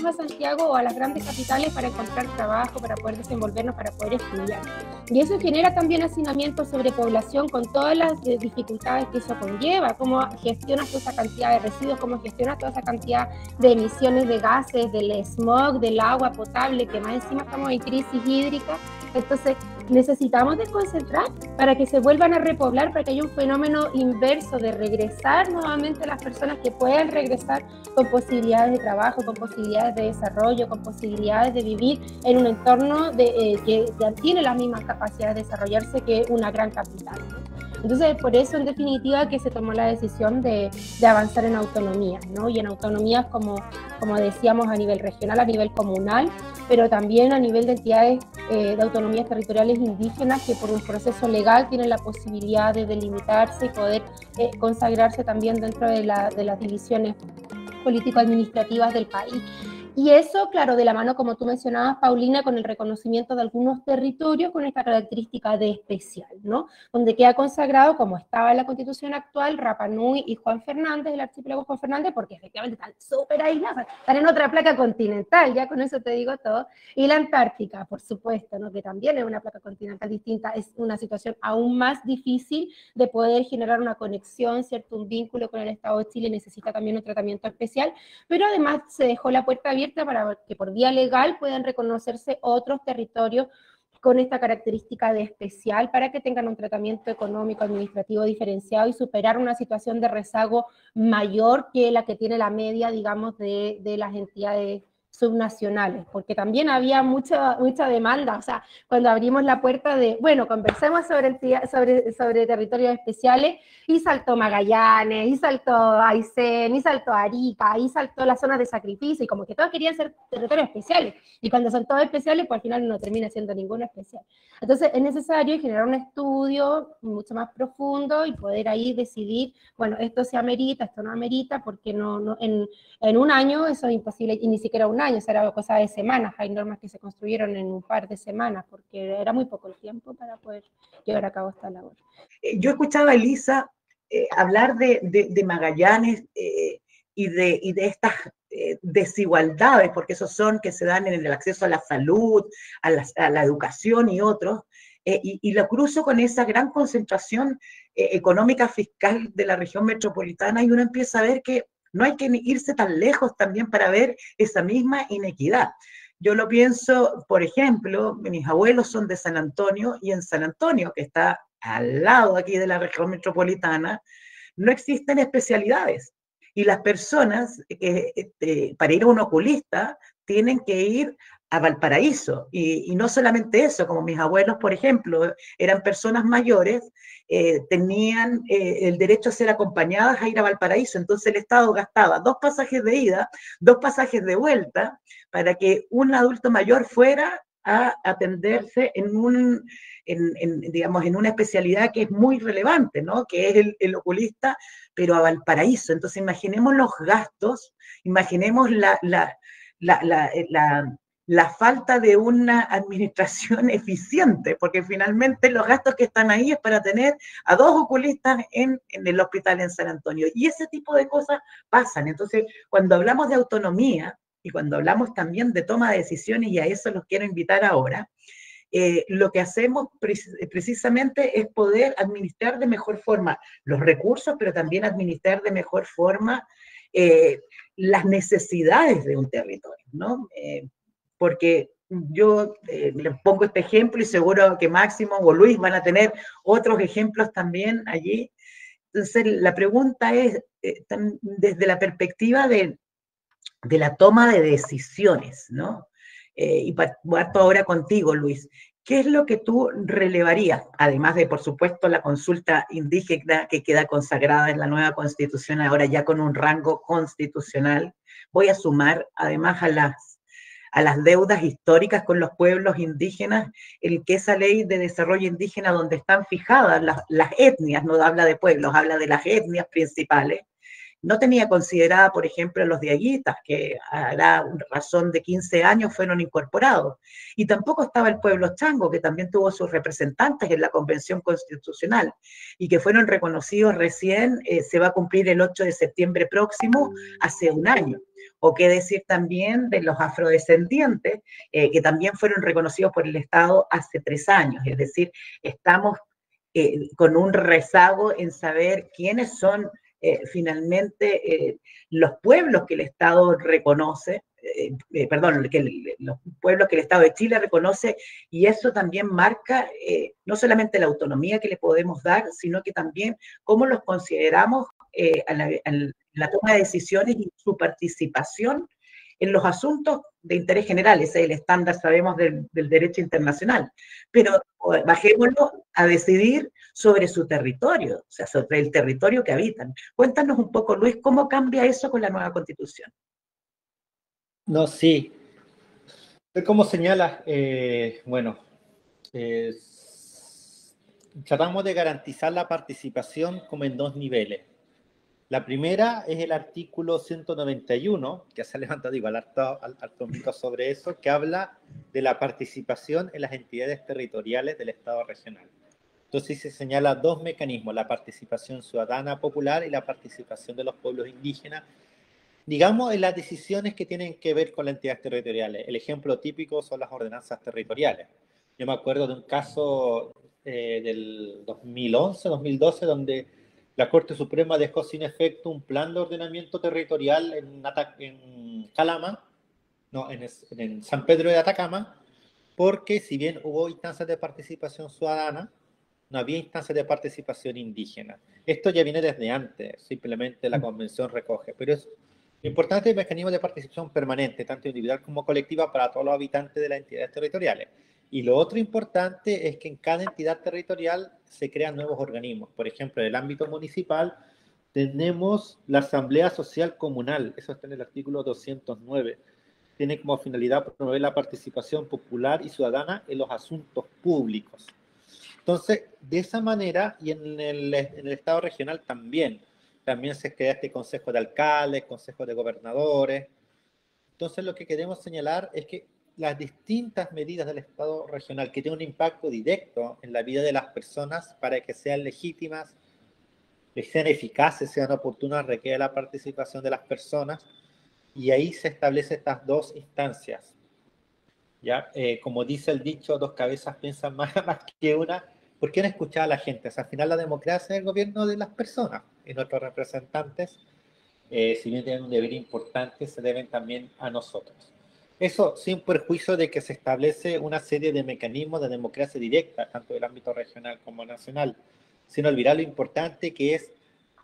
a Santiago o a las grandes capitales para encontrar trabajo, para poder desenvolvernos, para poder estudiar. Y eso genera también hacinamiento sobre población con todas las dificultades que eso conlleva, cómo gestionas toda esa cantidad de residuos, cómo gestionas toda esa cantidad de emisiones de gases, del smog, del agua potable, que más encima estamos en crisis hídrica. Entonces necesitamos desconcentrar para que se vuelvan a repoblar, para que haya un fenómeno inverso de regresar nuevamente a las personas que puedan regresar con posibilidades de trabajo, con posibilidades de desarrollo, con posibilidades de vivir en un entorno que tiene las mismas capacidades de desarrollarse que una gran capital. Entonces, por eso, en definitiva, que se tomó la decisión de avanzar en autonomía, ¿no? Y en autonomías, como decíamos, a nivel regional, a nivel comunal, pero también a nivel de entidades de autonomías territoriales indígenas que por un proceso legal tienen la posibilidad de delimitarse y poder consagrarse también dentro de las divisiones político-administrativas del país. Y eso, claro, de la mano, como tú mencionabas, Paulina, con el reconocimiento de algunos territorios con esta característica de especial, ¿no? Donde queda consagrado, como estaba en la Constitución actual, Rapa Nui y Juan Fernández, el archipiélago Juan Fernández, porque efectivamente están súper aislados, están en otra placa continental, ya con eso te digo todo, y la Antártica, por supuesto, ¿no? Que también es una placa continental distinta, es una situación aún más difícil de poder generar una conexión, ¿cierto? Un vínculo con el Estado de Chile, necesita también un tratamiento especial, pero además se dejó la puerta abierta para que por vía legal puedan reconocerse otros territorios con esta característica de especial para que tengan un tratamiento económico, administrativo diferenciado y superar una situación de rezago mayor que la que tiene la media, digamos, de las entidades subnacionales, porque también había mucha demanda, o sea, cuando abrimos la puerta de, bueno, conversemos sobre territorios especiales, y saltó Magallanes, y saltó Aysén, y saltó Arica, y saltó la zona de sacrificio, y como que todos querían ser territorios especiales, y cuando son todos especiales, pues al final no termina siendo ninguno especial. Entonces es necesario generar un estudio mucho más profundo y poder ahí decidir, bueno, esto se amerita, esto no amerita, porque en un año eso es imposible, y ni siquiera un año, será cosa de semanas. Hay normas que se construyeron en un par de semanas, porque era muy poco el tiempo para poder llevar a cabo esta labor. Yo escuchaba a Elisa hablar de Magallanes y de estas desigualdades, porque esos son que se dan en el acceso a la salud, a la educación y otros, y lo cruzo con esa gran concentración económica fiscal de la región metropolitana, y uno empieza a ver que no hay que irse tan lejos también para ver esa misma inequidad. Yo lo pienso, por ejemplo, mis abuelos son de San Antonio, y en San Antonio, que está al lado aquí de la región metropolitana, no existen especialidades. Y las personas, para ir a un oculista, tienen que ir a Valparaíso. Y no solamente eso, como mis abuelos, por ejemplo, eran personas mayores, tenían el derecho a ser acompañadas a ir a Valparaíso. Entonces el Estado gastaba 2 pasajes de ida, 2 pasajes de vuelta, para que un adulto mayor fuera a atenderse digamos, en una especialidad que es muy relevante, ¿no? Que es el oculista, pero a Valparaíso. Entonces imaginemos los gastos, imaginemos la falta de una administración eficiente, porque finalmente los gastos que están ahí es para tener a 2 oculistas en el hospital en San Antonio. Y ese tipo de cosas pasan. Entonces, cuando hablamos de autonomía y cuando hablamos también de toma de decisiones, y a eso los quiero invitar ahora, lo que hacemos precisamente es poder administrar de mejor forma los recursos, pero también administrar de mejor forma las necesidades de un territorio, ¿no? Porque yo les pongo este ejemplo y seguro que Máximo o Luis van a tener otros ejemplos también allí. Entonces, la pregunta es, desde la perspectiva de la toma de decisiones, ¿no? Y parto ahora contigo, Luis. ¿Qué es lo que tú relevarías? Además de, por supuesto, la consulta indígena que queda consagrada en la nueva Constitución, ahora ya con un rango constitucional. Voy a sumar, además, a las deudas históricas con los pueblos indígenas, el que esa ley de desarrollo indígena donde están fijadas las etnias, no habla de pueblos, habla de las etnias principales, no tenía considerada, por ejemplo, a los diaguitas, que a la razón de 15 años fueron incorporados. Y tampoco estaba el pueblo chango, que también tuvo sus representantes en la Convención Constitucional y que fueron reconocidos recién, se va a cumplir el 8 de septiembre próximo, hace un año. O qué decir también de los afrodescendientes, que también fueron reconocidos por el Estado hace 3 años. Es decir, estamos con un rezago en saber quiénes son finalmente los pueblos que el Estado reconoce, los pueblos que el Estado de Chile reconoce, y eso también marca no solamente la autonomía que le podemos dar, sino que también cómo los consideramos a la toma de decisiones y su participación en los asuntos de interés general. Ese es el estándar, sabemos, del derecho internacional. Pero bajémoslo a decidir sobre su territorio, o sea, sobre el territorio que habitan. Cuéntanos un poco, Luis, ¿cómo cambia eso con la nueva Constitución? No, sí. Como señalas, tratamos de garantizar la participación como en 2 niveles. La primera es el artículo 191, que se ha levantado igual harto mito sobre eso, que habla de la participación en las entidades territoriales del Estado regional. Entonces se señala 2 mecanismos, la participación ciudadana popular y la participación de los pueblos indígenas, digamos, en las decisiones que tienen que ver con las entidades territoriales. El ejemplo típico son las ordenanzas territoriales. Yo me acuerdo de un caso del 2011-2012, donde la Corte Suprema dejó sin efecto un plan de ordenamiento territorial en Calama, en San Pedro de Atacama, porque si bien hubo instancias de participación ciudadana, no había instancias de participación indígena. Esto ya viene desde antes, simplemente la Convención recoge, pero es importante el mecanismo de participación permanente, tanto individual como colectiva, para todos los habitantes de las entidades territoriales. Y lo otro importante es que en cada entidad territorial se crean nuevos organismos. Por ejemplo, en el ámbito municipal tenemos la Asamblea Social Comunal, eso está en el artículo 209. Tiene como finalidad promover la participación popular y ciudadana en los asuntos públicos. Entonces, de esa manera, y en el Estado regional también se crea este Consejo de Alcaldes, Consejo de Gobernadores. Entonces, lo que queremos señalar es que las distintas medidas del Estado regional que tienen un impacto directo en la vida de las personas para que sean legítimas, que sean eficaces, sean oportunas, requiere la participación de las personas, y ahí se establecen estas 2 instancias. ¿Ya? Como dice el dicho, 2 cabezas piensan más que una. ¿Por qué no escuchar a la gente? O sea, al final la democracia es el gobierno de las personas, y nuestros representantes, si bien tienen un deber importante, se deben también a nosotros. Eso sin perjuicio de que se establece una serie de mecanismos de democracia directa, tanto del ámbito regional como nacional, sin olvidar lo importante que es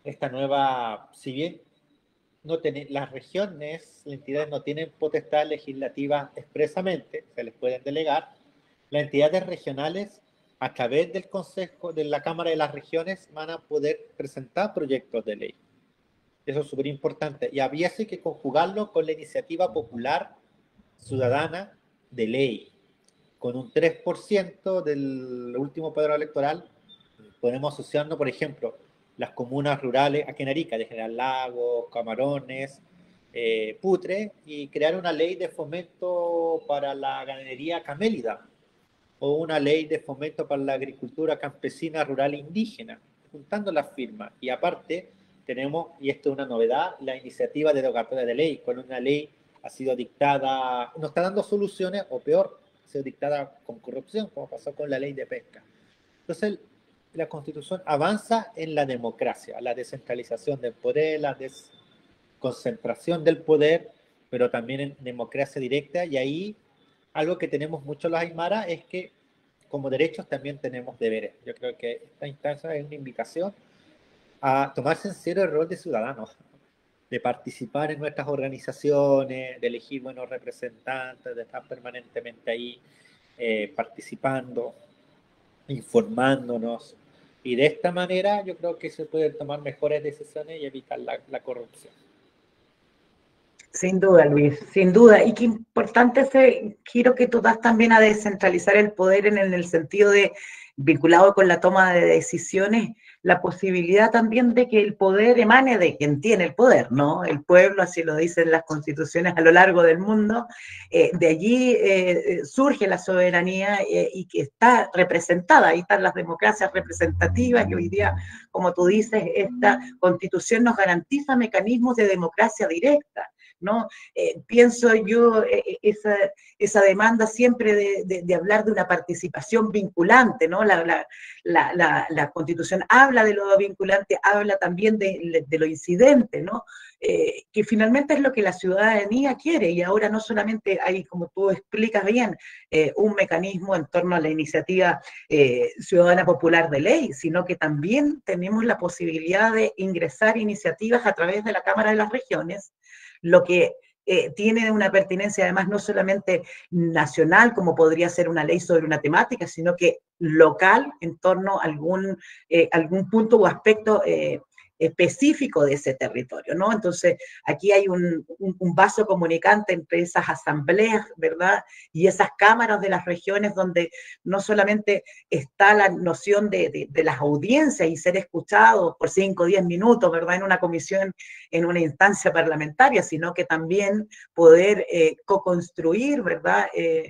esta nueva, si bien las regiones, las entidades no tienen potestad legislativa expresamente, se les pueden delegar, las entidades regionales, a través del Consejo, de la Cámara de las Regiones, van a poder presentar proyectos de ley. Eso es súper importante. Y había que conjugarlo con la iniciativa popular ciudadana de ley. Con un 3% del último padrón electoral, podemos asociarnos, por ejemplo, las comunas rurales, aquí en Arica, de General Lagos, Camarones, Putre, y crear una ley de fomento para la ganadería camélida, o una ley de fomento para la agricultura campesina, rural e indígena, juntando las firmas. Y aparte tenemos, y esto es una novedad, la iniciativa derogatoria de ley, con una ley ha sido dictada, no está dando soluciones, o peor, ha sido dictada con corrupción, como pasó con la ley de pesca. Entonces, la Constitución avanza en la democracia, la descentralización del poder, la desconcentración del poder, pero también en democracia directa, y ahí algo que tenemos mucho los aymaras es que como derechos también tenemos deberes. Yo creo que esta instancia es una invitación a tomarse en serio el rol de ciudadanos, de participar en nuestras organizaciones, de elegir buenos representantes, de estar permanentemente ahí participando, informándonos. Y de esta manera yo creo que se pueden tomar mejores decisiones y evitar la corrupción. Sin duda, Luis, sin duda. Y qué importante ese giro que tú das también a descentralizar el poder en el sentido de, vinculado con la toma de decisiones, la posibilidad también de que el poder emane de quien tiene el poder, ¿no? El pueblo, así lo dicen las constituciones a lo largo del mundo, de allí surge la soberanía y que está representada, ahí están las democracias representativas, que hoy día, como tú dices, esta constitución nos garantiza mecanismos de democracia directa, ¿no? Pienso yo esa demanda siempre de hablar de una participación vinculante, ¿no? La Constitución habla de lo vinculante, habla también de lo incidente, ¿no? Que finalmente es lo que la ciudadanía quiere, y ahora no solamente hay, como tú explicas bien, un mecanismo en torno a la iniciativa ciudadana popular de ley, sino que también tenemos la posibilidad de ingresar iniciativas a través de la Cámara de las Regiones, lo que tiene una pertinencia además no solamente nacional, como podría ser una ley sobre una temática, sino que local en torno a algún punto o aspecto específico de ese territorio, ¿no? Entonces, aquí hay un vaso comunicante entre esas asambleas, ¿verdad? Y esas cámaras de las regiones donde no solamente está la noción de las audiencias y ser escuchados por 5 o 10 minutos, ¿verdad? En una comisión, en una instancia parlamentaria, sino que también poder co-construir, ¿verdad?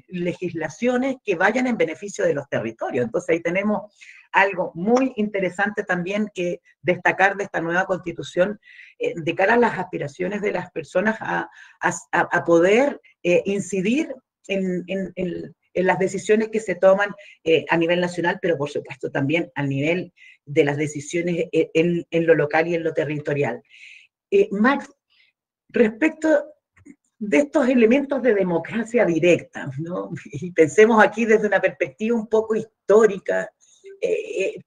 Legislaciones que vayan en beneficio de los territorios. Entonces, ahí tenemos algo muy interesante también que destacar de esta nueva constitución de cara a las aspiraciones de las personas a poder incidir en las decisiones que se toman a nivel nacional, pero por supuesto también a nivel de las decisiones en lo local y en lo territorial. Max, respecto de estos elementos de democracia directa, ¿no? Y pensemos aquí desde una perspectiva un poco histórica,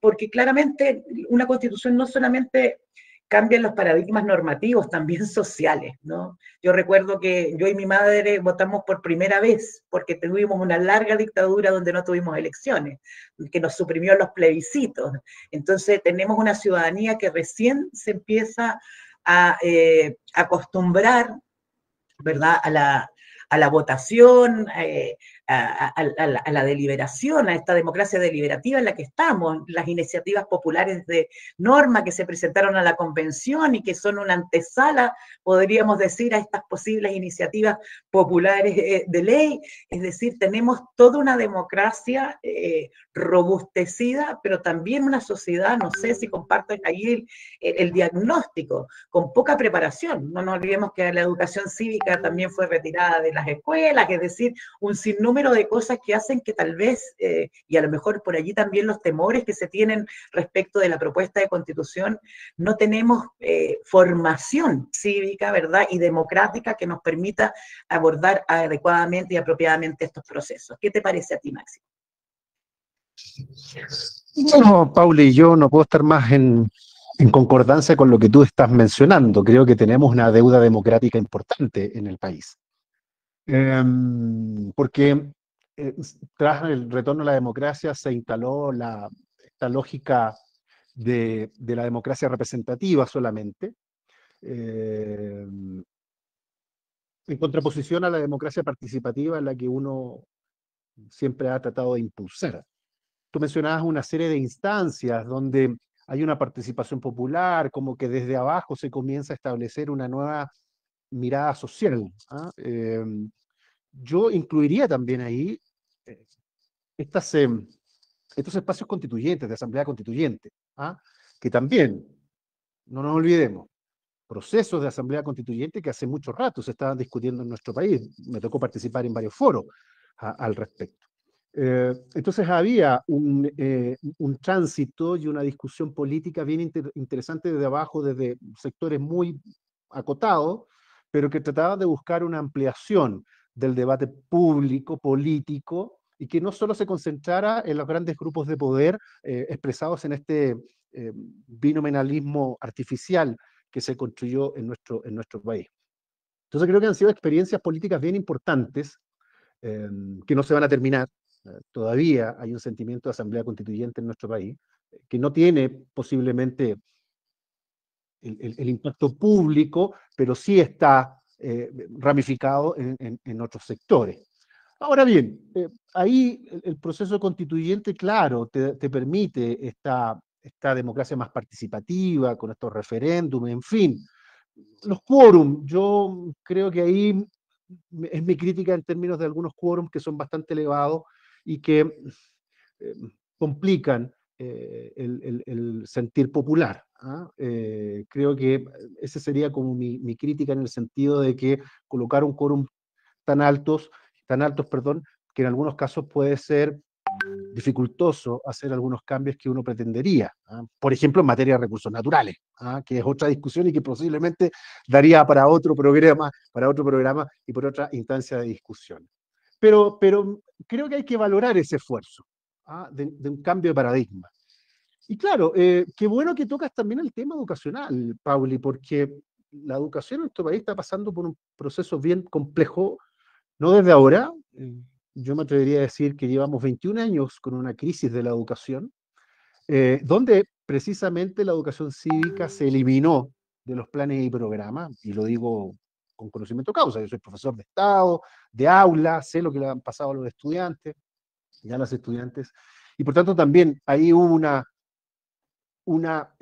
porque claramente una constitución no solamente cambia los paradigmas normativos, también sociales, ¿no? Yo recuerdo que yo y mi madre votamos por primera vez, porque tuvimos una larga dictadura donde no tuvimos elecciones, que nos suprimió los plebiscitos. Entonces tenemos una ciudadanía que recién se empieza a acostumbrar, ¿verdad? A la votación, a la deliberación, a esta democracia deliberativa en la que estamos, las iniciativas populares de norma que se presentaron a la convención y que son una antesala, podríamos decir, a estas posibles iniciativas populares de ley. Es decir, tenemos toda una democracia robustecida, pero también una sociedad, no sé si comparten ahí el diagnóstico, con poca preparación. No nos olvidemos que la educación cívica también fue retirada de las escuelas, es decir, un sinnúmero de cosas que hacen que tal vez, y a lo mejor por allí también los temores que se tienen respecto de la propuesta de constitución, no tenemos formación cívica, ¿verdad? Y democrática que nos permita abordar adecuadamente y apropiadamente estos procesos. ¿Qué te parece a ti, Máximo? Bueno, Pauli, yo no puedo estar más en concordancia con lo que tú estás mencionando. Creo que tenemos una deuda democrática importante en el país. Porque tras el retorno a la democracia se instaló esta lógica de la democracia representativa solamente, en contraposición a la democracia participativa en la que uno siempre ha tratado de impulsar. Tú mencionabas una serie de instancias donde hay una participación popular, como que desde abajo se comienza a establecer una nueva mirada social. Yo incluiría también ahí estos espacios constituyentes, de asamblea constituyente, que también, no nos olvidemos, procesos de asamblea constituyente que hace mucho rato se estaban discutiendo en nuestro país. Me tocó participar en varios foros al respecto. Entonces había un tránsito y una discusión política bien interesante desde abajo, desde sectores muy acotados, pero que trataban de buscar una ampliación del debate público, político, y que no solo se concentrara en los grandes grupos de poder expresados en este binominalismo artificial que se construyó en nuestro país. Entonces creo que han sido experiencias políticas bien importantes que no se van a terminar. Todavía hay un sentimiento de asamblea constituyente en nuestro país que no tiene posiblemente el impacto público, pero sí está ramificado en otros sectores. Ahora bien, ahí el proceso constituyente, claro, te permite esta esta democracia más participativa, con estos referéndums, en fin. Los quórum, yo creo que ahí es mi crítica en términos de algunos quórums que son bastante elevados y que complican el sentir popular. ¿Ah? Creo que ese sería como mi crítica en el sentido de que colocar un quórum tan altos, perdón, que en algunos casos puede ser dificultoso hacer algunos cambios que uno pretendería. ¿Ah? Por ejemplo, en materia de recursos naturales, ¿ah? Que es otra discusión y que posiblemente daría para otro programa y por otra instancia de discusión. Pero creo que hay que valorar ese esfuerzo, ¿ah? de un cambio de paradigma. Y claro, qué bueno que tocas también el tema educacional, Pauli, porque la educación en nuestro país está pasando por un proceso bien complejo, no desde ahora. Yo me atrevería a decir que llevamos 21 años con una crisis de la educación, donde precisamente la educación cívica se eliminó de los planes y programas, y lo digo con conocimiento de causa. Yo soy profesor de Estado, de aula, sé lo que le han pasado a los estudiantes y a las estudiantes, y por tanto también ahí hubo una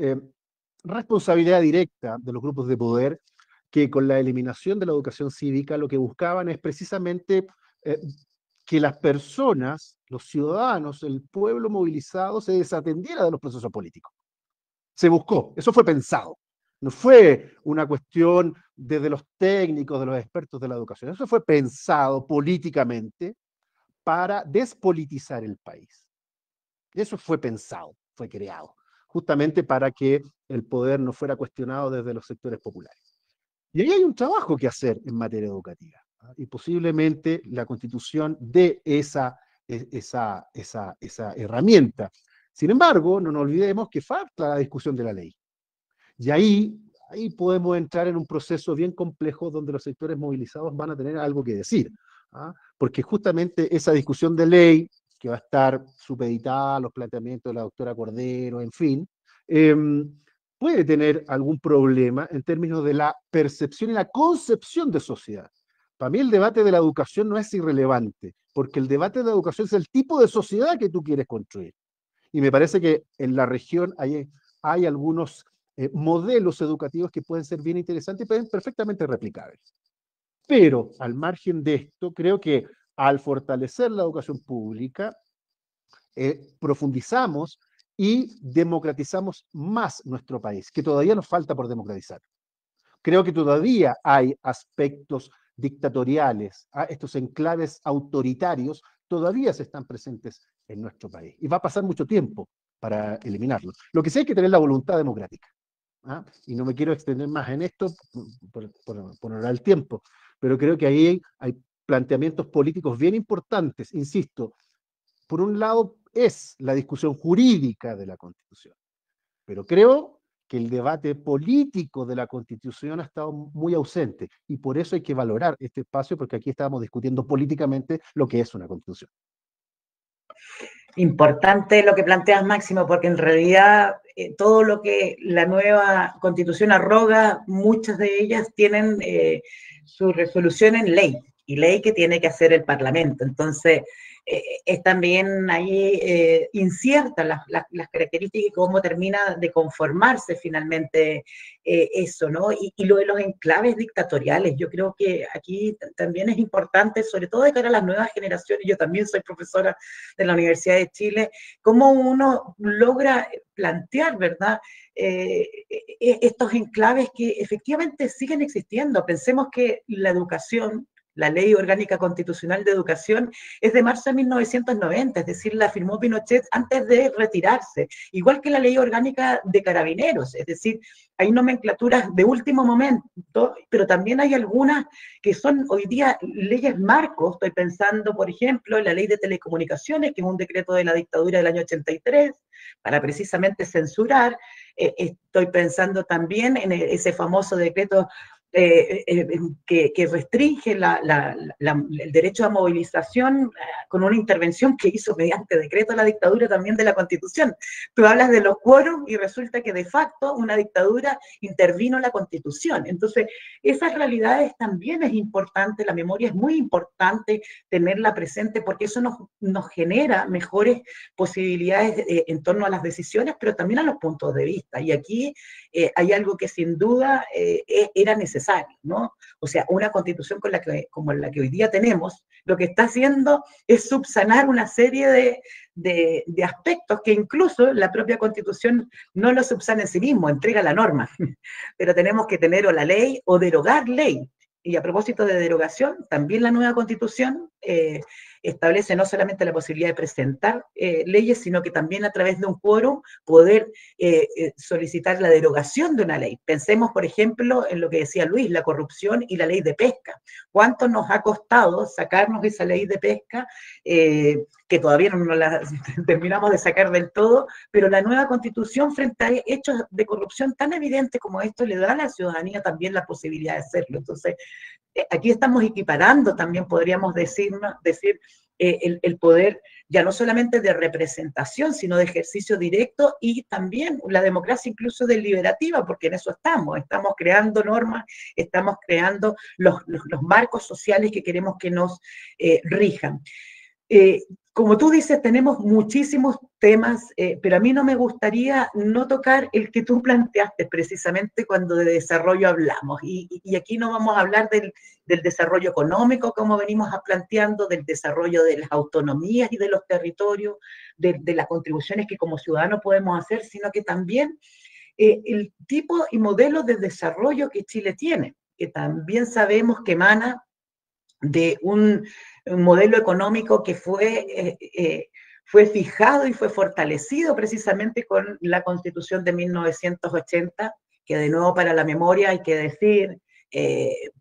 responsabilidad directa de los grupos de poder que con la eliminación de la educación cívica lo que buscaban es precisamente que las personas, los ciudadanos, el pueblo movilizado se desatendiera de los procesos políticos. Se buscó, eso fue pensado. No fue una cuestión desde los técnicos, de los expertos de la educación. Eso fue pensado políticamente para despolitizar el país. Eso fue pensado, fue creado, justamente para que el poder no fuera cuestionado desde los sectores populares. Y ahí hay un trabajo que hacer en materia educativa, ¿no? Y posiblemente la Constitución dé esa herramienta. Sin embargo, no nos olvidemos que falta la discusión de la ley. Y ahí podemos entrar en un proceso bien complejo donde los sectores movilizados van a tener algo que decir, ¿ah? Porque justamente esa discusión de ley, que va a estar supeditada a los planteamientos de la doctora Cordero, en fin, puede tener algún problema en términos de la percepción y la concepción de sociedad. Para mí el debate de la educación no es irrelevante, porque el debate de la educación es el tipo de sociedad que tú quieres construir. Y me parece que en la región hay algunos modelos educativos que pueden ser bien interesantes y pueden perfectamente replicables. Pero al margen de esto, creo que al fortalecer la educación pública, profundizamos y democratizamos más nuestro país, que todavía nos falta por democratizar. Creo que todavía hay aspectos dictatoriales, estos enclaves autoritarios todavía se están presentes en nuestro país. Y va a pasar mucho tiempo para eliminarlos. Lo que sí hay que tener la voluntad democrática. Y no me quiero extender más en esto por honrar el tiempo, pero creo que ahí hay planteamientos políticos bien importantes. Insisto, por un lado es la discusión jurídica de la Constitución, pero creo que el debate político de la Constitución ha estado muy ausente, y por eso hay que valorar este espacio, porque aquí estamos discutiendo políticamente lo que es una Constitución. Importante lo que planteas, Máximo, porque en realidad todo lo que la nueva Constitución arroga, muchas de ellas tienen su resolución en ley, y ley que tiene que hacer el Parlamento. Entonces, es también ahí incierta las características y cómo termina de conformarse finalmente eso, ¿no? Y lo de los enclaves dictatoriales, yo creo que aquí también es importante, sobre todo de cara a las nuevas generaciones. Yo también soy profesora de la Universidad de Chile, cómo uno logra plantear, ¿verdad?, estos enclaves que efectivamente siguen existiendo. Pensemos que la educación, la Ley Orgánica Constitucional de Educación, es de marzo de 1990, es decir, la firmó Pinochet antes de retirarse, igual que la Ley Orgánica de Carabineros, es decir, hay nomenclaturas de último momento, pero también hay algunas que son hoy día leyes marcos. Estoy pensando, por ejemplo, en la Ley de Telecomunicaciones, que es un decreto de la dictadura del año 83, para precisamente censurar. Estoy pensando también en ese famoso decreto que restringe el derecho a movilización con una intervención que hizo mediante decreto la dictadura también de la Constitución. Tú hablas de los quórum y resulta que de facto una dictadura intervino en la Constitución. Entonces, esas realidades también es importante, la memoria es muy importante tenerla presente porque eso nos genera mejores posibilidades en torno a las decisiones, pero también a los puntos de vista. Y aquí hay algo que sin duda era necesario, ¿no? O sea, una constitución como la que hoy día tenemos, lo que está haciendo es subsanar una serie de aspectos que incluso la propia constitución no lo subsana en sí mismo, entrega la norma, pero tenemos que tener o la ley o derogar ley. Y a propósito de derogación, también la nueva constitución establece no solamente la posibilidad de presentar leyes, sino que también a través de un quórum poder solicitar la derogación de una ley. Pensemos, por ejemplo, en lo que decía Luis, la corrupción y la ley de pesca. ¿Cuánto nos ha costado sacarnos esa ley de pesca? Que todavía no la terminamos de sacar del todo, pero la nueva constitución frente a hechos de corrupción tan evidentes como esto le da a la ciudadanía también la posibilidad de hacerlo. Entonces, aquí estamos equiparando también, podríamos decir el poder ya no solamente de representación, sino de ejercicio directo y también la democracia incluso deliberativa, porque en eso estamos creando normas, estamos creando los marcos sociales que queremos que nos rijan. Como tú dices, tenemos muchísimos temas, pero a mí no me gustaría no tocar el que tú planteaste precisamente cuando de desarrollo hablamos. Y aquí no vamos a hablar del desarrollo económico, como venimos planteando, del desarrollo de las autonomías y de los territorios, de las contribuciones que como ciudadanos podemos hacer, sino que también el tipo y modelo de desarrollo que Chile tiene, que también sabemos que emana de un modelo económico que fue fijado y fue fortalecido precisamente con la Constitución de 1980, que de nuevo para la memoria hay que decir,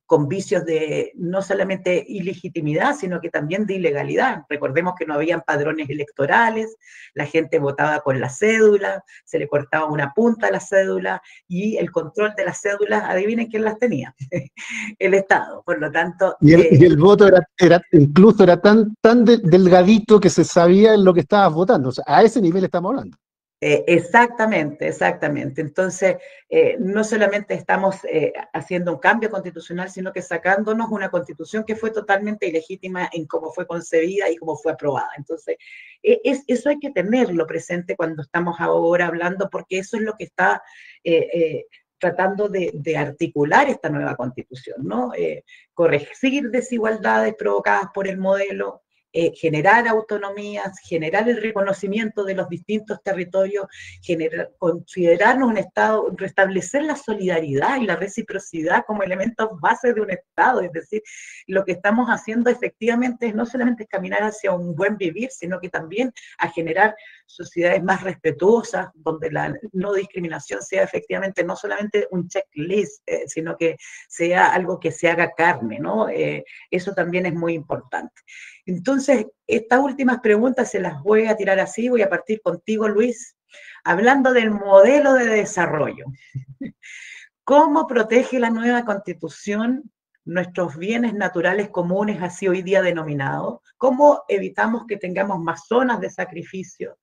con vicios de no solamente ilegitimidad, sino que también de ilegalidad. Recordemos que no habían padrones electorales, la gente votaba con la cédula, se le cortaba una punta a la cédula y el control de las cédulas, adivinen quién las tenía, el Estado. Por lo tanto... Y el voto incluso era tan delgadito que se sabía en lo que estabas votando. O sea, a ese nivel estamos hablando. Exactamente. Entonces, no solamente estamos haciendo un cambio constitucional, sino que sacándonos una constitución que fue totalmente ilegítima en cómo fue concebida y cómo fue aprobada. Entonces, eso hay que tenerlo presente cuando estamos ahora hablando, porque eso es lo que está tratando de articular esta nueva constitución, ¿no? Corregir desigualdades provocadas por el modelo, generar autonomías, generar el reconocimiento de los distintos territorios, considerarnos un Estado, restablecer la solidaridad y la reciprocidad como elementos bases de un Estado. Es decir, lo que estamos haciendo efectivamente es no solamente caminar hacia un buen vivir, sino que también a generar sociedades más respetuosas, donde la no discriminación sea efectivamente no solamente un checklist, sino que sea algo que se haga carne, ¿no? Eso también es muy importante. Entonces, estas últimas preguntas se las voy a tirar así, voy a partir contigo, Luis, hablando del modelo de desarrollo. ¿Cómo protege la nueva Constitución nuestros bienes naturales comunes, así hoy día denominados? ¿Cómo evitamos que tengamos más zonas de sacrificio?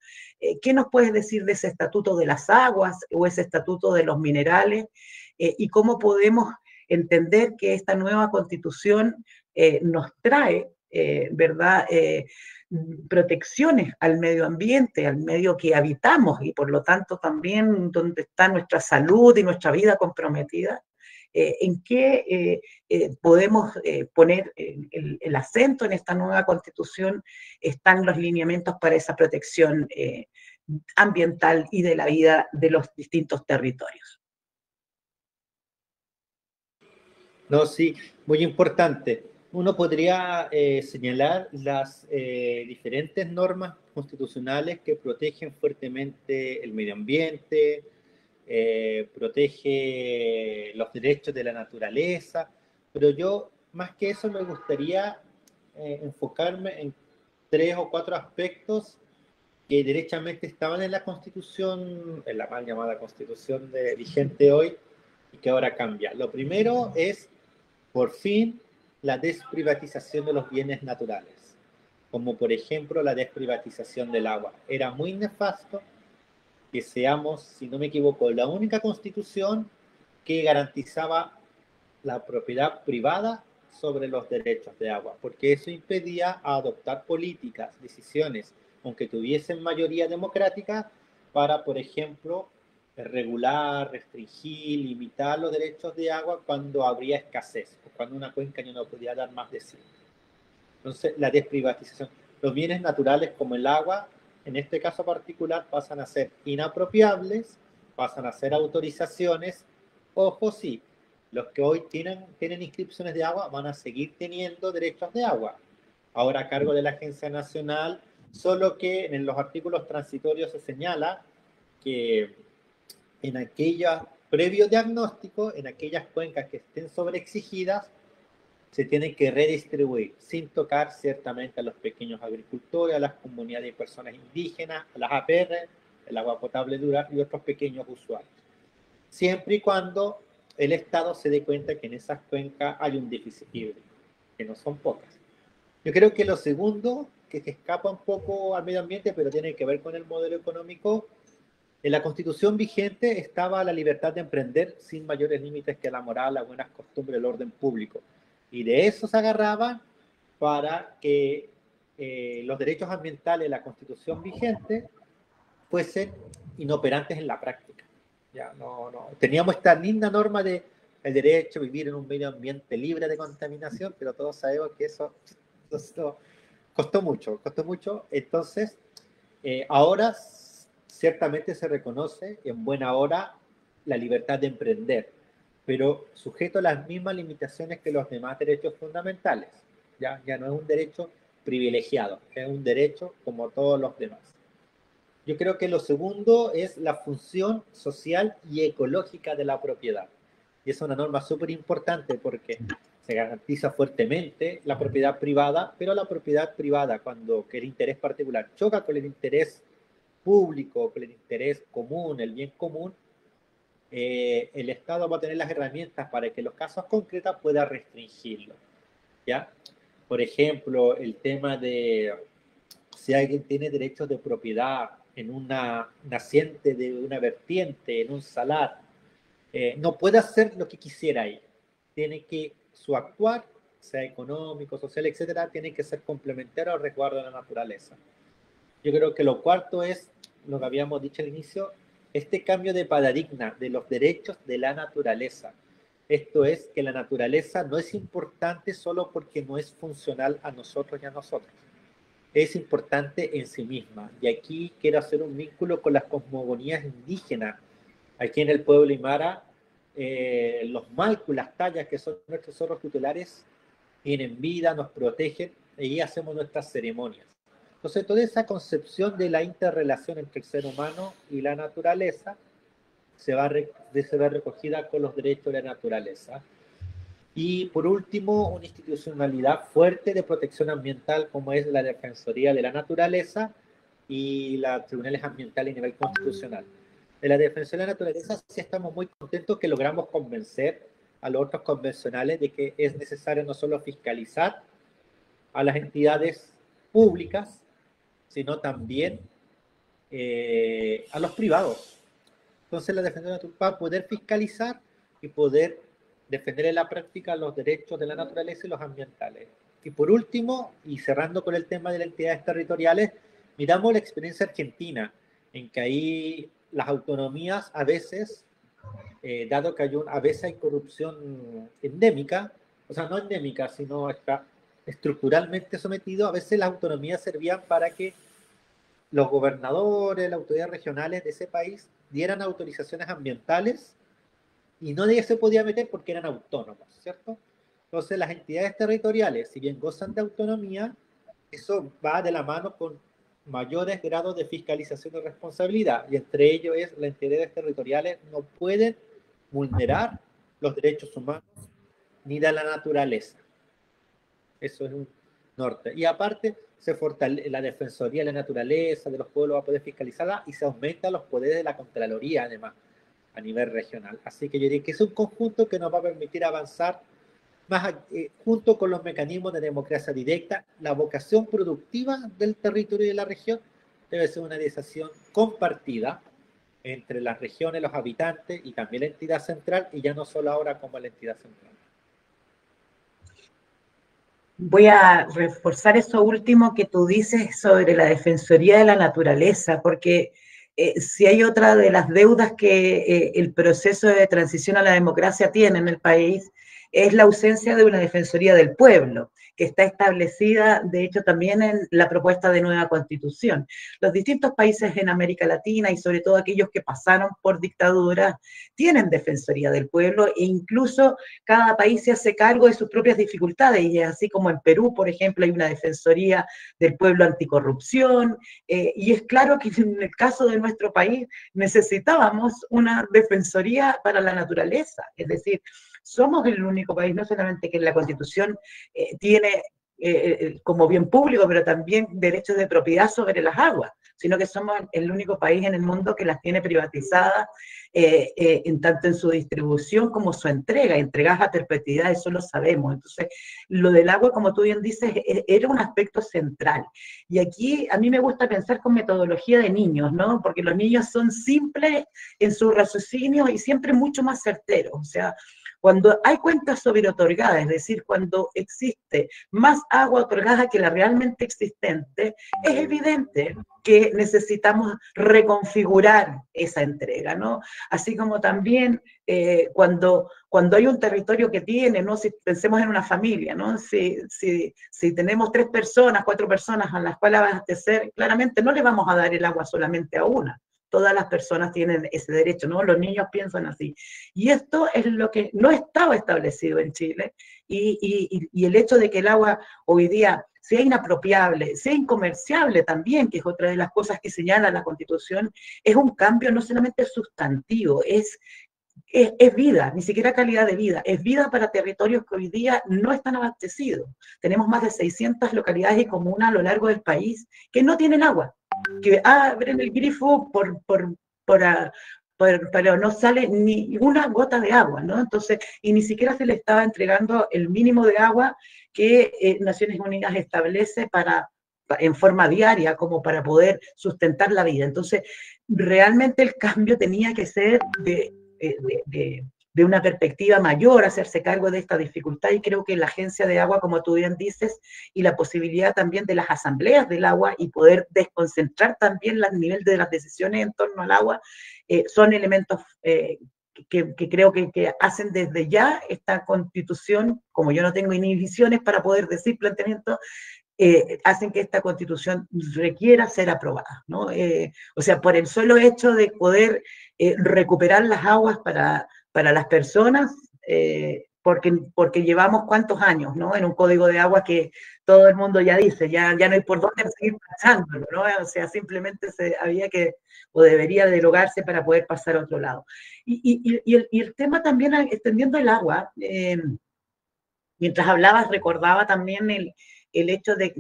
¿Qué nos puedes decir de ese estatuto de las aguas o ese estatuto de los minerales? ¿Y cómo podemos entender que esta nueva Constitución nos trae ¿verdad? Protecciones al medio ambiente, al medio que habitamos y por lo tanto también donde está nuestra salud y nuestra vida comprometida? ¿En qué podemos poner el acento en esta nueva Constitución? Están los lineamientos para esa protección ambiental y de la vida de los distintos territorios. No, sí, muy importante. Uno podría señalar las diferentes normas constitucionales que protegen fuertemente el medio ambiente, protege los derechos de la naturaleza, pero yo, más que eso, me gustaría enfocarme en 3 o 4 aspectos que derechamente estaban en la Constitución, en la mal llamada Constitución vigente hoy, y que ahora cambia. Lo primero es, por fin, la desprivatización de los bienes naturales, como por ejemplo la desprivatización del agua. Era muy nefasto que seamos, si no me equivoco, la única constitución que garantizaba la propiedad privada sobre los derechos de agua, porque eso impedía adoptar políticas, decisiones, aunque tuviesen mayoría democrática, para, por ejemplo, regular, restringir, limitar los derechos de agua cuando habría escasez, o cuando una cuenca ya no podía dar más de sí. Entonces, la desprivatización. Los bienes naturales como el agua, en este caso particular, pasan a ser inapropiables, pasan a ser autorizaciones. Ojo, sí, los que hoy tienen inscripciones de agua van a seguir teniendo derechos de agua, ahora a cargo de la Agencia Nacional, solo que en los artículos transitorios se señala que en aquella previo diagnóstico, en aquellas cuencas que estén sobreexigidas, se tienen que redistribuir, sin tocar ciertamente a los pequeños agricultores, a las comunidades de personas indígenas, a las APR, el agua potable dura y otros pequeños usuarios. Siempre y cuando el Estado se dé cuenta que en esas cuencas hay un déficit hídrico, que no son pocas. Yo creo que lo segundo, que se escapa un poco al medio ambiente, pero tiene que ver con el modelo económico, en la Constitución vigente estaba la libertad de emprender sin mayores límites que la moral, las buenas costumbres, el orden público. Y de eso se agarraban para que los derechos ambientales de la Constitución vigente fuesen inoperantes en la práctica. Ya, teníamos esta linda norma de el derecho a vivir en un medio ambiente libre de contaminación, pero todos sabemos que eso costó mucho. Entonces, ahora ciertamente se reconoce en buena hora la libertad de emprender, pero sujeto a las mismas limitaciones que los demás derechos fundamentales. Ya no es un derecho privilegiado, es un derecho como todos los demás. Yo creo que lo segundo es la función social y ecológica de la propiedad. Y es una norma súper importante porque se garantiza fuertemente la propiedad privada, pero la propiedad privada, cuando el interés particular choca con el interés público, con el interés común, el bien común, el Estado va a tener las herramientas para que en los casos concretos pueda restringirlo. ¿Ya? Por ejemplo, el tema de si alguien tiene derechos de propiedad en una naciente de una vertiente, en un salar, no puede hacer lo que quisiera ahí. Tiene que su actuar, sea económico, social, etcétera, tiene que ser complementario al resguardo de la naturaleza. Yo creo que lo cuarto es lo que habíamos dicho al inicio, este cambio de paradigma de los derechos de la naturaleza. Esto es que la naturaleza no es importante solo porque no es funcional a nosotros y a nosotros. Es importante en sí misma. Y aquí quiero hacer un vínculo con las cosmogonías indígenas. Aquí en el pueblo Aymara, los malcus, las tallas, que son nuestros zorros tutelares, tienen vida, nos protegen, y hacemos nuestras ceremonias. Entonces, toda esa concepción de la interrelación entre el ser humano y la naturaleza se va recogida con los derechos de la naturaleza. Y por último, una institucionalidad fuerte de protección ambiental como es la Defensoría de la Naturaleza y los tribunales ambientales a nivel constitucional. De la Defensoría de la Naturaleza sí estamos muy contentos que logramos convencer a los otros convencionales de que es necesario no solo fiscalizar a las entidades públicas, sino también a los privados. Entonces la Defensoría de la Naturaleza va a poder fiscalizar y poder defender en la práctica los derechos de la naturaleza y los ambientales. Y por último, y cerrando con el tema de las entidades territoriales, miramos la experiencia argentina, en que ahí las autonomías a veces, dado que a veces hay corrupción endémica, o sea, no endémica, sino está estructuralmente sometido, a veces las autonomías servían para que los gobernadores, las autoridades regionales de ese país dieran autorizaciones ambientales y nadie se podía meter porque eran autónomos, ¿cierto? Entonces las entidades territoriales, si bien gozan de autonomía, eso va de la mano con mayores grados de fiscalización y responsabilidad, y entre ellos es las entidades territoriales no pueden vulnerar los derechos humanos ni de la naturaleza. Eso es un norte. Y aparte, se fortalece la Defensoría de la Naturaleza, de los pueblos, va a poder fiscalizarla y se aumentan los poderes de la Contraloría, además. a nivel regional. Así que yo diría que es un conjunto que nos va a permitir avanzar más junto con los mecanismos de democracia directa. La vocación productiva del territorio y de la región debe ser una decisión compartida entre las regiones, los habitantes y también la entidad central, y ya no solo ahora como la entidad central. Voy a reforzar eso último que tú dices sobre la Defensoría de la Naturaleza, porque si hay otra de las deudas que el proceso de transición a la democracia tiene en el país, es la ausencia de una Defensoría del Pueblo, que está establecida, de hecho, también en la propuesta de nueva Constitución. Los distintos países en América Latina y sobre todo aquellos que pasaron por dictadura tienen Defensoría del Pueblo e incluso cada país se hace cargo de sus propias dificultades, y así como en Perú, por ejemplo, hay una Defensoría del Pueblo anticorrupción, y es claro que en el caso de nuestro país necesitábamos una Defensoría para la naturaleza, es decir, somos el único país, no solamente que en la Constitución tiene como bien público, pero también derechos de propiedad sobre las aguas, sino que somos el único país en el mundo que las tiene privatizadas, en tanto en su distribución como su entrega, entregadas a perpetuidad, eso lo sabemos. Entonces, lo del agua, como tú bien dices, era un aspecto central. Y aquí a mí me gusta pensar con metodología de niños, ¿no? Porque los niños son simples en su raciocinio y siempre mucho más certeros. O sea, cuando hay cuentas sobreotorgadas, es decir, cuando existe más agua otorgada que la realmente existente, es evidente que necesitamos reconfigurar esa entrega, ¿no? Así como también cuando hay un territorio que tiene, ¿no? Si pensemos en una familia, ¿no? Si tenemos 3 personas, 4 personas a las cuales abastecer, claramente no le vamos a dar el agua solamente a una. Todas las personas tienen ese derecho, ¿no? Los niños piensan así. Y esto es lo que no estaba establecido en Chile, y el hecho de que el agua hoy día sea inapropiable, sea incomerciable también, que es otra de las cosas que señala la Constitución, es un cambio no solamente sustantivo, es vida, ni siquiera calidad de vida, es vida para territorios que hoy día no están abastecidos. Tenemos más de 600 localidades y comunas a lo largo del país que no tienen agua, que abren el grifo pero no sale ni una gota de agua, ¿no? Entonces, y ni siquiera se le estaba entregando el mínimo de agua que Naciones Unidas establece en forma diaria, como para poder sustentar la vida. Entonces, realmente el cambio tenía que ser de una perspectiva mayor, hacerse cargo de esta dificultad, y creo que la Agencia de Agua, como tú bien dices, y la posibilidad también de las asambleas del agua y poder desconcentrar también el nivel de las decisiones en torno al agua, son elementos que creo que hacen desde ya esta Constitución, como yo no tengo inhibiciones para poder decir planteamientos, hacen que esta Constitución requiera ser aprobada, ¿no? O sea, por el solo hecho de poder recuperar las aguas para las personas, porque llevamos cuántos años, ¿no? En un código de agua que todo el mundo ya dice, ya no hay por dónde seguir pasándolo, ¿no? O sea, simplemente había que, o debería derogarse para poder pasar a otro lado. Y el tema también, extendiendo el agua, mientras hablabas, recordaba también el hecho de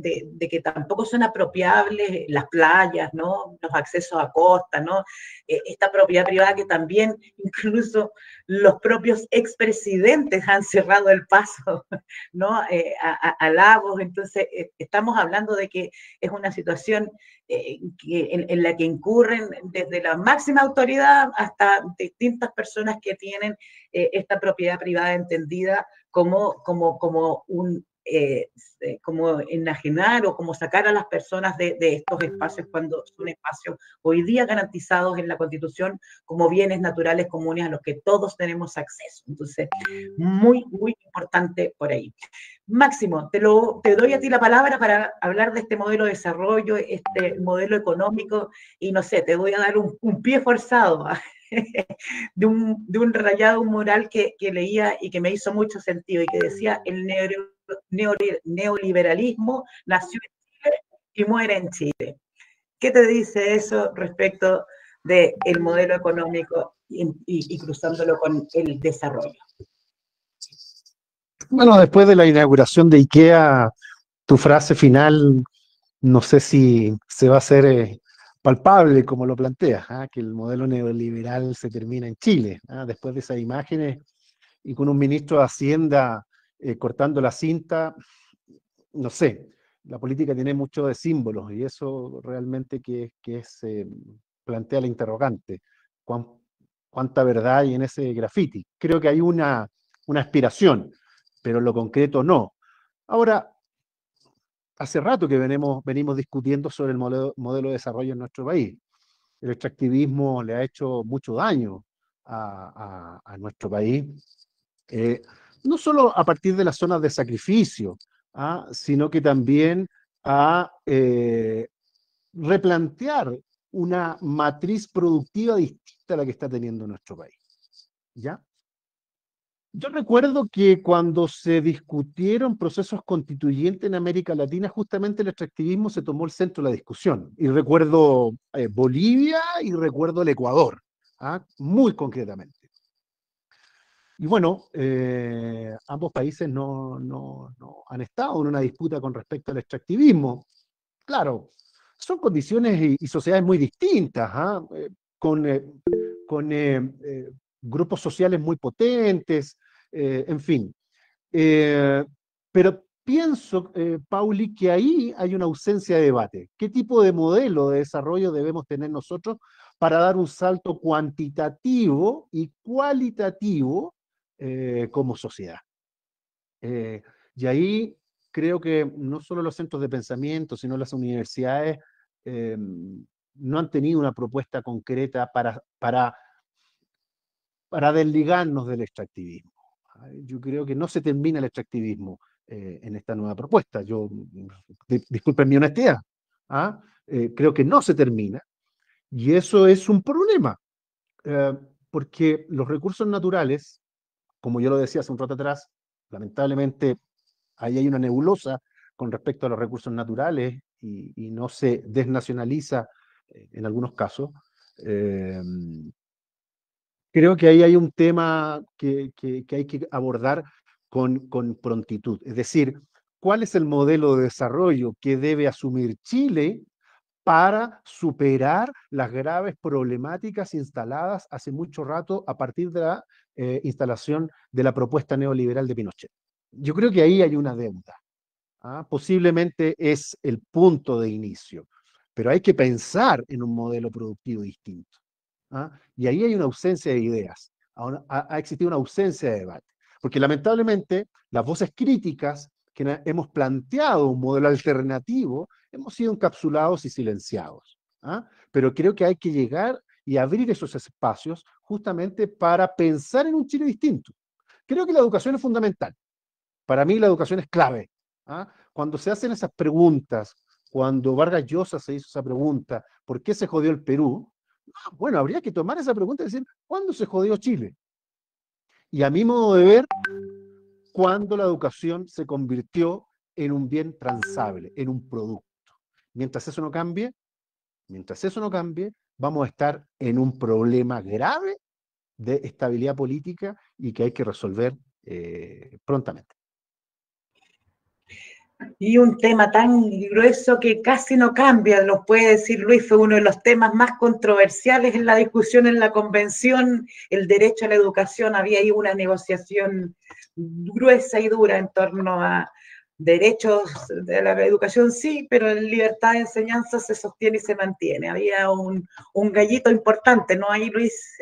que tampoco son apropiables las playas, ¿no? Los accesos a costa, ¿no? Esta propiedad privada que también incluso los propios expresidentes han cerrado el paso, ¿no? A lagos. Entonces, estamos hablando de que es una situación en la que incurren desde la máxima autoridad hasta distintas personas que tienen esta propiedad privada entendida como enajenar o como sacar a las personas de estos espacios, cuando son espacios hoy día garantizados en la Constitución como bienes naturales comunes a los que todos tenemos acceso. Entonces, muy, muy importante por ahí. Máximo, te doy a ti la palabra para hablar de este modelo de desarrollo, este modelo económico, y no sé, te voy a dar un pie forzado de un rayado moral que leía y que me hizo mucho sentido, y que decía: el neoliberalismo nació en Chile y muere en Chile. ¿Qué te dice eso respecto del modelo económico y cruzándolo con el desarrollo? Bueno, después de la inauguración de IKEA, tu frase final, no sé si se va a hacer palpable como lo planteas, que el modelo neoliberal se termina en Chile, después de esas imágenes y con un ministro de Hacienda cortando la cinta, no sé, la política tiene mucho de símbolos y eso realmente plantea la interrogante. ¿Cuánta verdad hay en ese graffiti? Creo que hay una aspiración, pero en lo concreto no. Ahora, hace rato que venimos discutiendo sobre el modelo de desarrollo en nuestro país. El extractivismo le ha hecho mucho daño a nuestro país, no solo a partir de las zonas de sacrificio, sino que también a replantear una matriz productiva distinta a la que está teniendo nuestro país. ¿Ya? Yo recuerdo que cuando se discutieron procesos constituyentes en América Latina, justamente el extractivismo se tomó el centro de la discusión. Y recuerdo Bolivia y recuerdo el Ecuador, muy concretamente. Y bueno, ambos países no han estado en una disputa con respecto al extractivismo. Claro, son condiciones y sociedades muy distintas, con grupos sociales muy potentes, en fin. Pero pienso, Pauli, que ahí hay una ausencia de debate. ¿Qué tipo de modelo de desarrollo debemos tener nosotros para dar un salto cuantitativo y cualitativo como sociedad? Y ahí creo que no solo los centros de pensamiento, sino las universidades no han tenido una propuesta concreta para desligarnos del extractivismo. Yo creo que no se termina el extractivismo en esta nueva propuesta. Disculpen mi honestidad, creo que no se termina, y eso es un problema, porque los recursos naturales, como yo lo decía hace un rato atrás, lamentablemente ahí hay una nebulosa con respecto a los recursos naturales y no se desnacionaliza en algunos casos. Creo que ahí hay un tema que hay que abordar con prontitud. Es decir, ¿cuál es el modelo de desarrollo que debe asumir Chile para superar las graves problemáticas instaladas hace mucho rato a partir de la instalación de la propuesta neoliberal de Pinochet? Yo creo que ahí hay una deuda. Posiblemente es el punto de inicio, pero hay que pensar en un modelo productivo distinto. Y ahí hay una ausencia de ideas, ha existido una ausencia de debate, porque lamentablemente las voces críticas que hemos planteado un modelo alternativo hemos sido encapsulados y silenciados. Pero creo que hay que llegar y abrir esos espacios justamente para pensar en un Chile distinto. Creo que la educación es fundamental. Para mí la educación es clave. Cuando se hacen esas preguntas, cuando Vargas Llosa se hizo esa pregunta, ¿por qué se jodió el Perú? Bueno, habría que tomar esa pregunta y decir, ¿cuándo se jodió Chile? Y a mi modo de ver, cuando la educación se convirtió en un bien transable, en un producto. Mientras eso no cambie, vamos a estar en un problema grave de estabilidad política y que hay que resolver prontamente. Y un tema tan grueso que casi no cambia, lo puede decir Luis, fue uno de los temas más controversiales en la discusión en la convención, el derecho a la educación. Había ahí una negociación gruesa y dura en torno a derechos de la educación, sí, pero en libertad de enseñanza se sostiene y se mantiene. Había un gallito importante, ¿no? Ahí, Luis.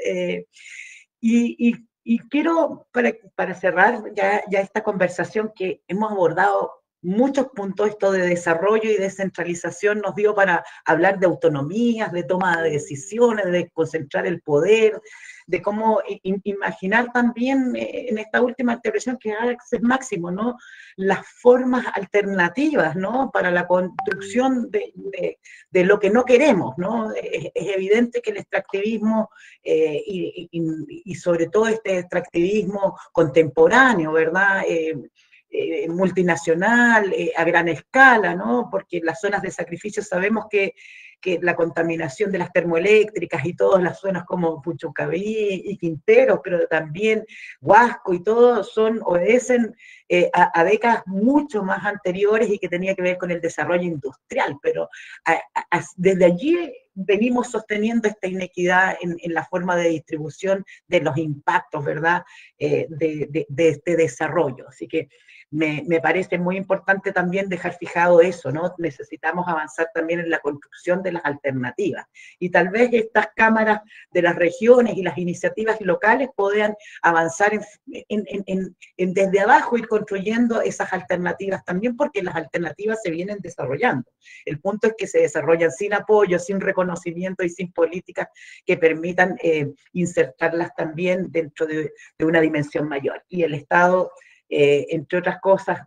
Y quiero, para cerrar ya esta conversación que hemos abordado muchos puntos, esto de desarrollo y descentralización nos dio para hablar de autonomías, de toma de decisiones, de concentrar el poder, de cómo imaginar también en esta última intervención que es máximo, ¿no? Las formas alternativas, ¿no? Para la construcción de lo que no queremos, ¿no? Es evidente que el extractivismo y sobre todo este extractivismo contemporáneo, ¿verdad? Multinacional, a gran escala, ¿no? Porque en las zonas de sacrificio sabemos que la contaminación de las termoeléctricas y todas las zonas como Puchucaví y Quintero, pero también Huasco y todo, obedecen a décadas mucho más anteriores y que tenía que ver con el desarrollo industrial, pero desde allí venimos sosteniendo esta inequidad en la forma de distribución de los impactos, ¿verdad?, de este desarrollo. Así que me parece muy importante también dejar fijado eso, ¿no? Necesitamos avanzar también en la construcción de las alternativas. Y tal vez estas cámaras de las regiones y las iniciativas locales puedan avanzar desde abajo, ir construyendo esas alternativas también, porque las alternativas se vienen desarrollando. El punto es que se desarrollan sin apoyo, sin reconocimiento y sin políticas que permitan insertarlas también dentro de una dimensión mayor. Y el Estado, entre otras cosas,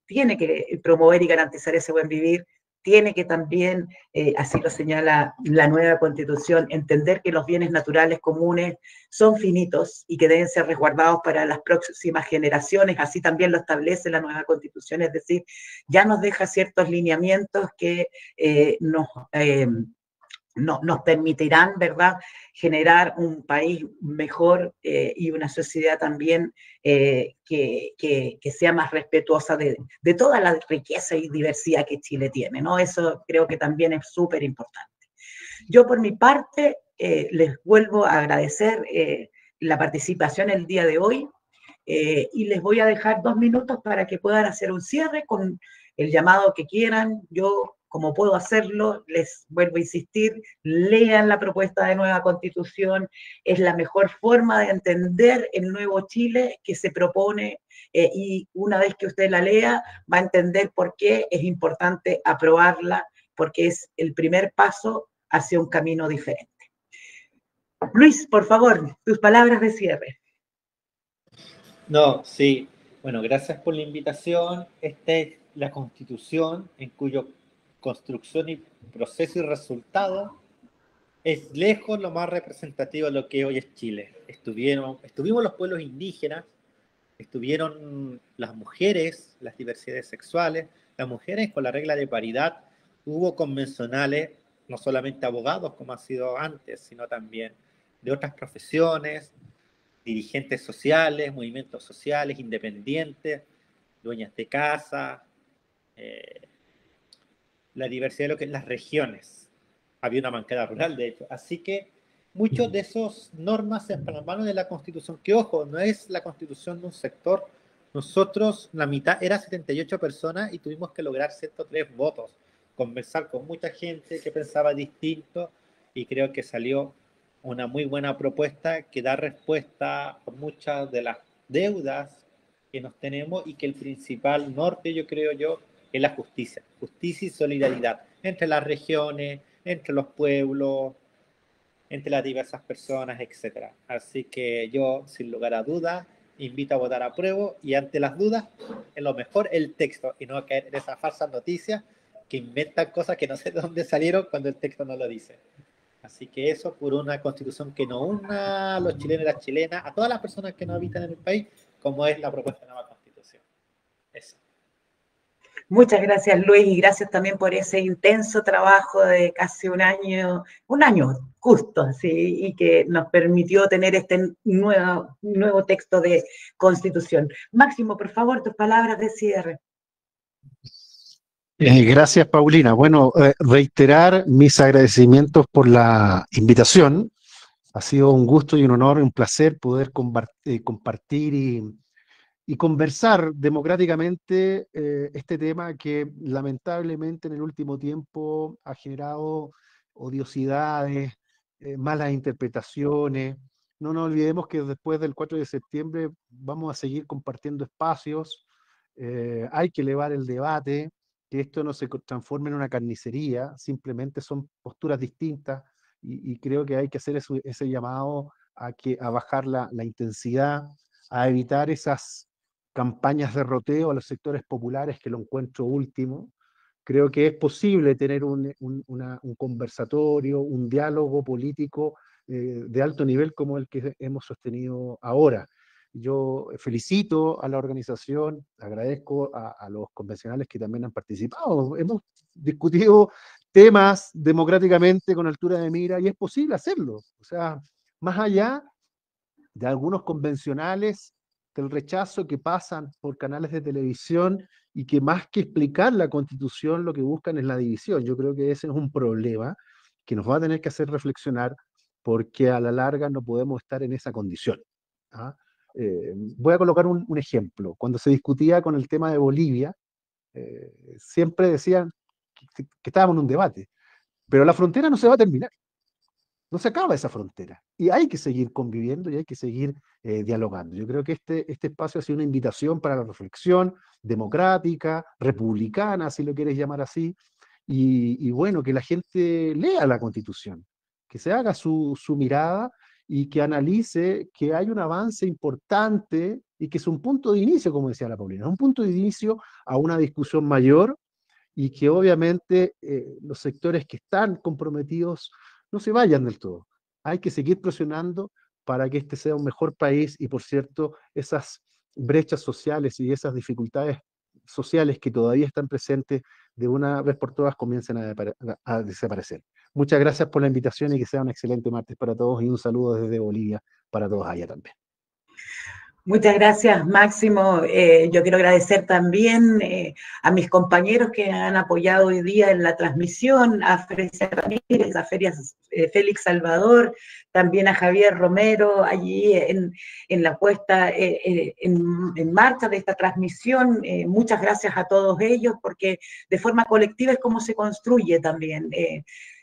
tiene que promover y garantizar ese buen vivir, tiene que también, así lo señala la nueva Constitución, entender que los bienes naturales comunes son finitos y que deben ser resguardados para las próximas generaciones, así también lo establece la nueva Constitución, es decir, ya nos deja ciertos lineamientos que nos permitirán, ¿verdad?, generar un país mejor y una sociedad también que sea más respetuosa de toda la riqueza y diversidad que Chile tiene, ¿no? Eso creo que también es súper importante. Yo por mi parte les vuelvo a agradecer la participación el día de hoy y les voy a dejar 2 minutos para que puedan hacer un cierre con el llamado que quieran. Yo, como puedo hacerlo, les vuelvo a insistir, lean la propuesta de nueva Constitución, es la mejor forma de entender el nuevo Chile que se propone y una vez que usted la lea va a entender por qué es importante aprobarla, porque es el primer paso hacia un camino diferente. Luis, por favor, tus palabras de cierre. No, sí. Bueno, gracias por la invitación. Esta es la Constitución en cuyo construcción y proceso y resultado es lejos lo más representativo de lo que hoy es Chile. Estuvimos los pueblos indígenas, estuvieron las mujeres, las diversidades sexuales, las mujeres con la regla de paridad, hubo convencionales, no solamente abogados como ha sido antes, sino también de otras profesiones, dirigentes sociales, movimientos sociales, independientes, dueñas de casa, la diversidad de lo que es las regiones. Había una bancada rural, de hecho. Así que muchos de esos normas se plasmaron en la Constitución, que ojo, no es la Constitución de un sector. Nosotros, la mitad, era 78 personas y tuvimos que lograr 103 votos, conversar con mucha gente que pensaba distinto y creo que salió una muy buena propuesta que da respuesta a muchas de las deudas que nos tenemos y que el principal norte, yo creo es la justicia y solidaridad entre las regiones, entre los pueblos, entre las diversas personas, etc. Así que yo, sin lugar a dudas, invito a votar a prueba y ante las dudas, es lo mejor el texto y no caer en esas falsas noticias que inventan cosas que no sé de dónde salieron cuando el texto no lo dice. Así que eso por una Constitución que no una a los chilenos y las chilenas, a todas las personas que no habitan en el país, como es la propuesta de nueva Constitución. Eso. Muchas gracias, Luis, y gracias también por ese intenso trabajo de casi un año justo, ¿sí? Y que nos permitió tener este nuevo texto de Constitución. Máximo, por favor, tus palabras de cierre. Gracias, Paulina. Bueno, reiterar mis agradecimientos por la invitación. Ha sido un gusto y un honor, un placer poder compartir y conversar democráticamente este tema que lamentablemente en el último tiempo ha generado odiosidades, malas interpretaciones. No nos olvidemos que después del 4 de septiembre vamos a seguir compartiendo espacios, hay que elevar el debate, que esto no se transforme en una carnicería, simplemente son posturas distintas y creo que hay que hacer ese llamado a bajar la intensidad, a evitar esas campañas de roteo a los sectores populares, que lo encuentro último. Creo que es posible tener un conversatorio, un diálogo político de alto nivel como el que hemos sostenido ahora. Yo felicito a la organización, agradezco a los convencionales que también han participado. Hemos discutido temas democráticamente con altura de mira y es posible hacerlo. O sea, más allá de algunos convencionales del rechazo que pasan por canales de televisión y que más que explicar la Constitución lo que buscan es la división. Yo creo que ese es un problema que nos va a tener que hacer reflexionar, porque a la larga no podemos estar en esa condición. ¿Ah? Voy a colocar un ejemplo. Cuando se discutía con el tema de Bolivia, siempre decían que estábamos en un debate, pero la frontera no se va a terminar. No se acaba esa frontera. Y hay que seguir conviviendo y hay que seguir dialogando. Yo creo que este espacio ha sido una invitación para la reflexión democrática, republicana, si lo quieres llamar así, y bueno, que la gente lea la Constitución, que se haga su mirada y que analice que hay un avance importante y que es un punto de inicio, como decía la Paulina, es un punto de inicio a una discusión mayor y que obviamente los sectores que están comprometidos no se vayan del todo. Hay que seguir presionando para que este sea un mejor país y, por cierto, esas brechas sociales y esas dificultades sociales que todavía están presentes de una vez por todas comiencen a desaparecer. Muchas gracias por la invitación y que sea un excelente martes para todos y un saludo desde Bolivia para todos allá también. Muchas gracias, Máximo. Yo quiero agradecer también a mis compañeros que han apoyado hoy día en la transmisión, a Frecia Ramírez, a Félix Salvador, también a Javier Romero, allí en la puesta en marcha de esta transmisión. Muchas gracias a todos ellos, porque de forma colectiva es como se construye también.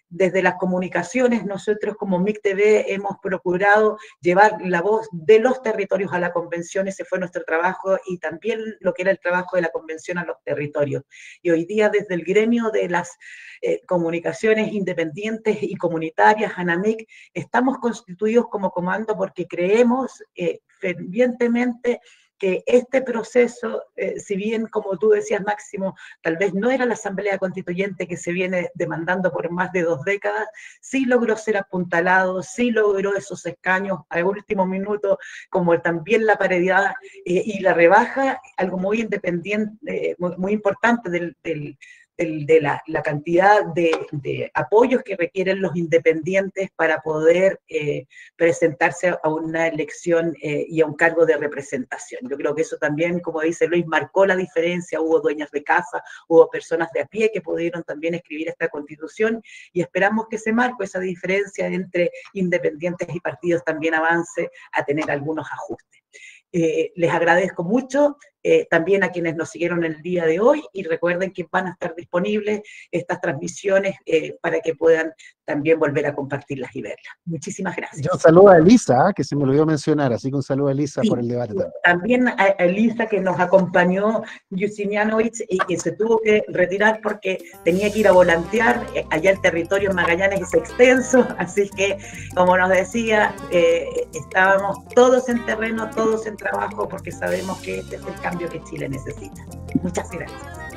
Desde las comunicaciones, nosotros como MIC TV hemos procurado llevar la voz de los territorios a la convención, ese fue nuestro trabajo, y también lo que era el trabajo de la convención a los territorios. Y hoy día desde el gremio de las comunicaciones independientes y comunitarias, ANAMIC, estamos constituidos como comando porque creemos fervientemente que este proceso, si bien, como tú decías, Máximo, tal vez no era la Asamblea Constituyente que se viene demandando por más de 2 décadas, sí logró ser apuntalado, sí logró esos escaños al último minuto, como también la paridad y la rebaja, algo muy independiente, muy importante de la cantidad de apoyos que requieren los independientes para poder presentarse a una elección y a un cargo de representación. Yo creo que eso también, como dice Luis, marcó la diferencia. Hubo dueñas de casa, hubo personas de a pie que pudieron también escribir esta Constitución, y esperamos que ese marco, esa diferencia entre independientes y partidos también avance a tener algunos ajustes. Les agradezco mucho, también a quienes nos siguieron el día de hoy, y recuerden que van a estar disponibles estas transmisiones para que puedan también volver a compartirlas y verlas. Muchísimas gracias. Yo saludo a Elisa, que se me olvidó mencionar, así que un saludo a Elisa por el debate también. También a Elisa, que nos acompañó, Yusinianovich, y que se tuvo que retirar porque tenía que ir a volantear. Allá el territorio en Magallanes es extenso, así que, como nos decía, estábamos todos en terreno, todos en trabajo, porque sabemos que este es el cambio que Chile necesita. Muchas gracias.